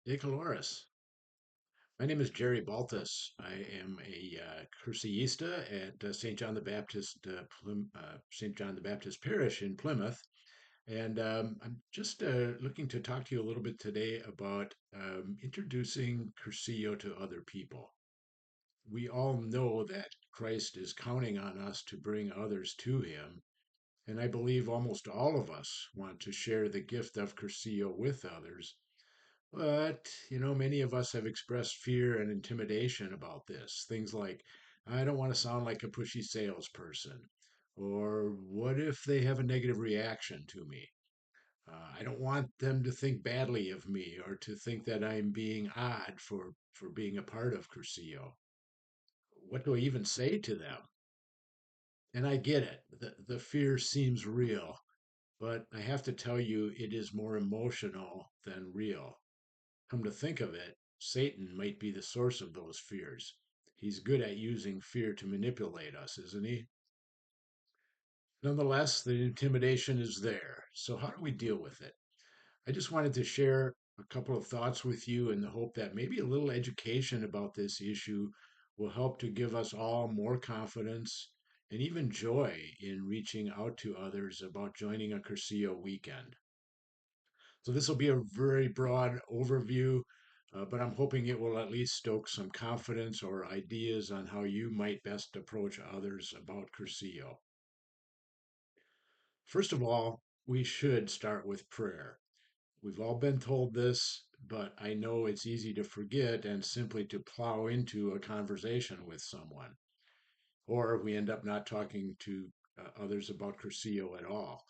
Hey, Caloris. My name is Jerry Baltus. I am a Cursillista at St. John the Baptist, St. John the Baptist Parish in Plymouth, and I'm just looking to talk to you a little bit today about introducing Cursillo to other people. We all know that Christ is counting on us to bring others to Him, and I believe almost all of us want to share the gift of Cursillo with others. But, many of us have expressed fear and intimidation about this. Things like, I don't want to sound like a pushy salesperson. Or, what if they have a negative reaction to me? I don't want them to think badly of me or to think that I'm being odd for being a part of Cursillo. What do I even say to them? And I get it. The fear seems real, but I have to tell you, it is more emotional than real. Come to think of it, Satan might be the source of those fears. He's good at using fear to manipulate us, isn't he? Nonetheless, the intimidation is there. So, how do we deal with it? I just wanted to share a couple of thoughts with you in the hope that maybe a little education about this issue will help to give us all more confidence and even joy in reaching out to others about joining a Cursillo weekend. So this will be a very broad overview, but I'm hoping it will at least stoke some confidence or ideas on how you might best approach others about Cursillo. First of all, we should start with prayer. We've all been told this, but I know it's easy to forget and simply to plow into a conversation with someone. Or we end up not talking to others about Cursillo at all.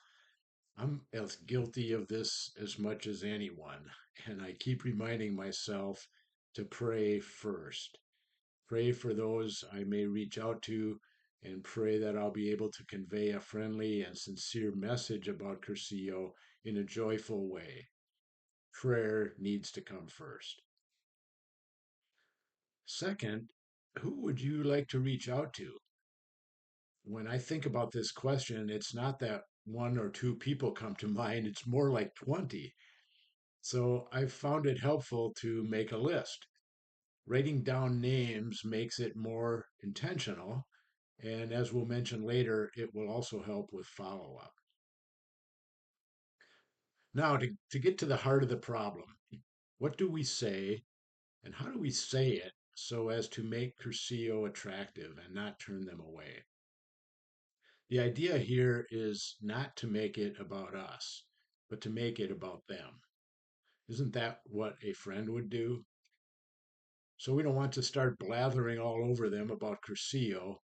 I'm as guilty of this as much as anyone, and I keep reminding myself to pray first. Pray for those I may reach out to, and pray that I'll be able to convey a friendly and sincere message about Cursillo in a joyful way. Prayer needs to come first. Second, who would you like to reach out to? When I think about this question, it's not that one or two people come to mind, it's more like 20. So I've found it helpful to make a list. Writing down names makes it more intentional, and as we'll mention later, it will also help with follow up. Now, to get to the heart of the problem, what do we say and how do we say it so as to make Cursillo attractive and not turn them away? The idea here is not to make it about us, but to make it about them. Isn't that what a friend would do? So we don't want to start blathering all over them about Cursillo.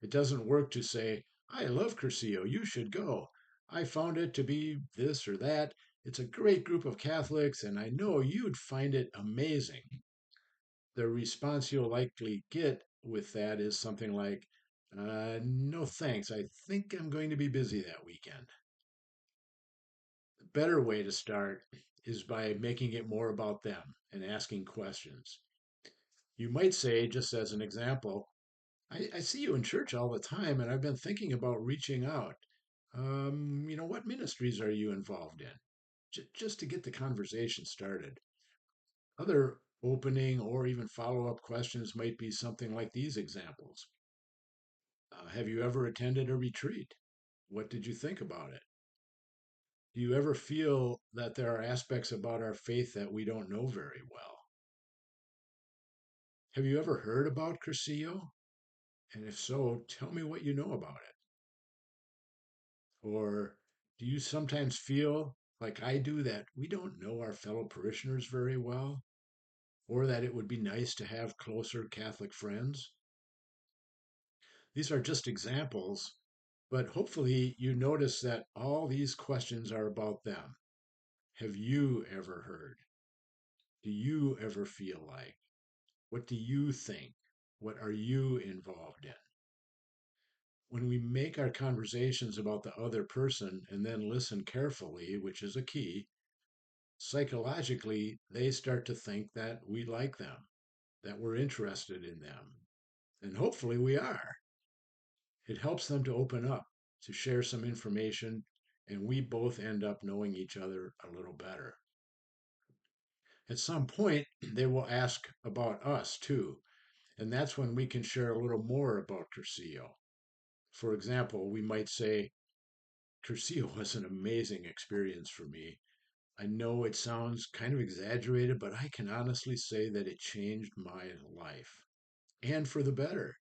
It doesn't work to say, I love Cursillo, you should go. I found it to be this or that. It's a great group of Catholics, and I know you'd find it amazing. The response you'll likely get with that is something like, no thanks, I think I'm going to be busy that weekend. The better way to start is by making it more about them and asking questions. You might say, just as an example, I see you in church all the time, and I've been thinking about reaching out. What ministries are you involved in? Just to get the conversation started. Other opening or even follow up questions might be something like these examples. Have you ever attended a retreat? What did you think about it? Do you ever feel that there are aspects about our faith that we don't know very well? Have you ever heard about Cursillo? And if so, tell me what you know about it. Or do you sometimes feel, like I do, that we don't know our fellow parishioners very well? Or that it would be nice to have closer Catholic friends? These are just examples, but hopefully you notice that all these questions are about them. Have you ever heard? Do you ever feel like? What do you think? What are you involved in? When we make our conversations about the other person and then listen carefully, which is a key, psychologically, they start to think that we like them, that we're interested in them. And hopefully we are. It helps them to open up, to share some information, and we both end up knowing each other a little better. At some point, they will ask about us too, and that's when we can share a little more about Cursillo. For example, we might say, Cursillo was an amazing experience for me. I know it sounds kind of exaggerated, but I can honestly say that it changed my life and for the better.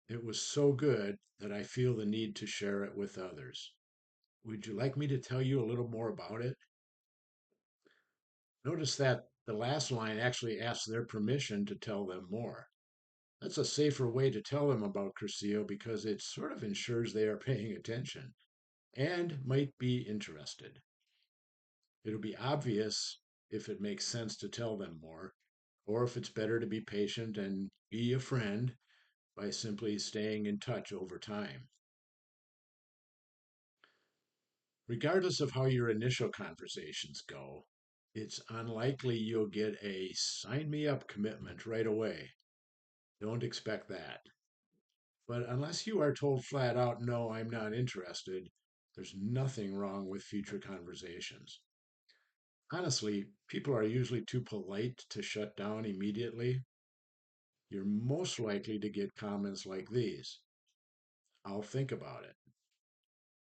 It was so good that I feel the need to share it with others. Would you like me to tell you a little more about it? Notice that the last line actually asks their permission to tell them more. That's a safer way to tell them about Cursillo because it sort of ensures they are paying attention and might be interested. It'll be obvious if it makes sense to tell them more, or if it's better to be patient and be a friend by simply staying in touch over time. Regardless of how your initial conversations go, it's unlikely you'll get a sign me up commitment right away. Don't expect that. But unless you are told flat out, no, I'm not interested, there's nothing wrong with future conversations. Honestly, people are usually too polite to shut down immediately. You're most likely to get comments like these: I'll think about it.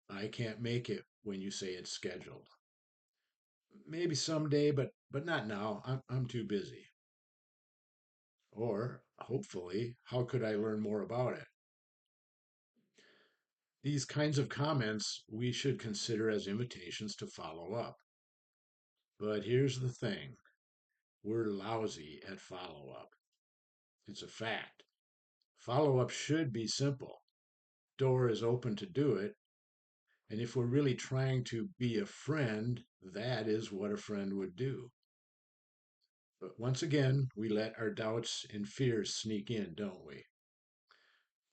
I can't make it when you say it's scheduled. Maybe someday, but not now. I'm too busy. Or, hopefully, how could I learn more about it? These kinds of comments we should consider as invitations to follow up. But here's the thing: we're lousy at follow up. It's a fact. Follow up should be simple. Door is open to do it. And if we're really trying to be a friend, that is what a friend would do. But once again, we let our doubts and fears sneak in, don't we?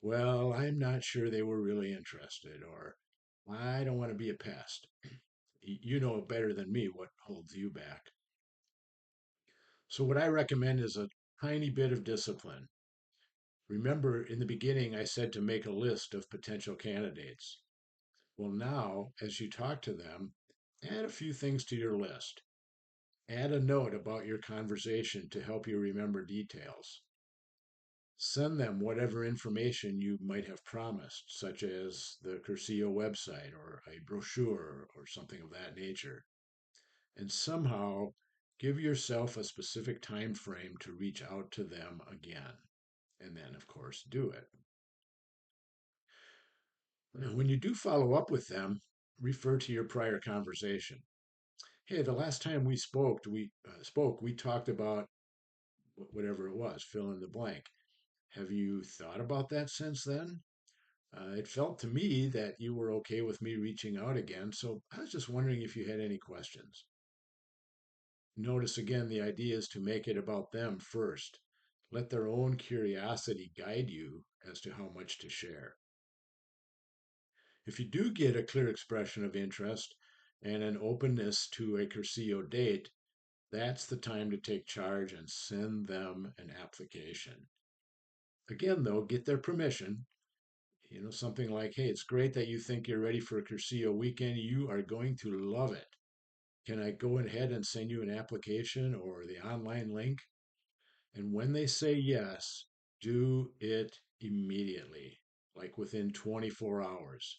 Well, I'm not sure they were really interested, or I don't want to be a pest. You know better than me what holds you back. So, what I recommend is a tiny bit of discipline. Remember, in the beginning, I said to make a list of potential candidates. Well, now, as you talk to them, add a few things to your list. Add a note about your conversation to help you remember details. Send them whatever information you might have promised, such as the Cursillo website or a brochure or something of that nature. And somehow give yourself a specific time frame to reach out to them again. And then, of course, do it. Now, when you do follow up with them, refer to your prior conversation. Hey, the last time we talked about whatever it was, fill in the blank. Have you thought about that since then? It felt to me that you were okay with me reaching out again, so I was just wondering if you had any questions. Notice again, the idea is to make it about them first. Let their own curiosity guide you as to how much to share. If you do get a clear expression of interest and an openness to a Cursillo date, that's the time to take charge and send them an application. Again, though, get their permission. Something like, hey, it's great that you think you're ready for a Cursillo weekend. You are going to love it. Can I go ahead and send you an application or the online link? And when they say yes, do it immediately, like within 24 hours.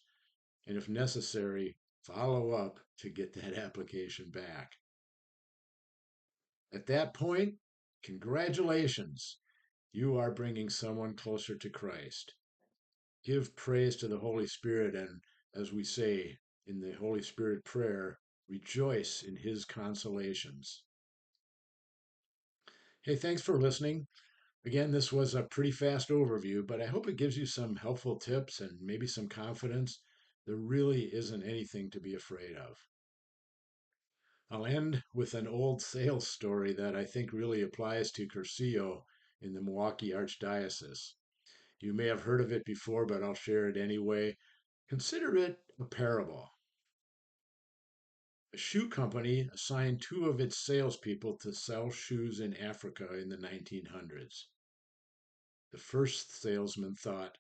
And if necessary, follow up to get that application back. At that point, congratulations. You are bringing someone closer to Christ. Give praise to the Holy Spirit, and as we say in the Holy Spirit prayer, rejoice in his consolations. Hey, thanks for listening. Again, this was a pretty fast overview, but I hope it gives you some helpful tips and maybe some confidence. There really isn't anything to be afraid of. I'll end with an old sales story that I think really applies to Cursillo in the Milwaukee Archdiocese. You may have heard of it before, but I'll share it anyway. Consider it a parable. A shoe company assigned two of its salespeople to sell shoes in Africa in the 1900s. The first salesman thought,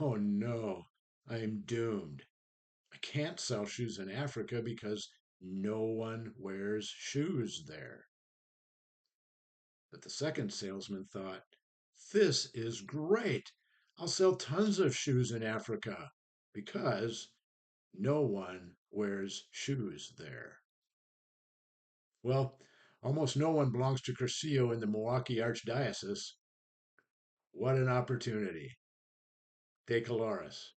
oh no, I'm doomed. I can't sell shoes in Africa because no one wears shoes there. But the second salesman thought, this is great. I'll sell tons of shoes in Africa because no one wears shoes there. Well, almost no one belongs to Cursillo in the Milwaukee Archdiocese. What an opportunity. De Caloris.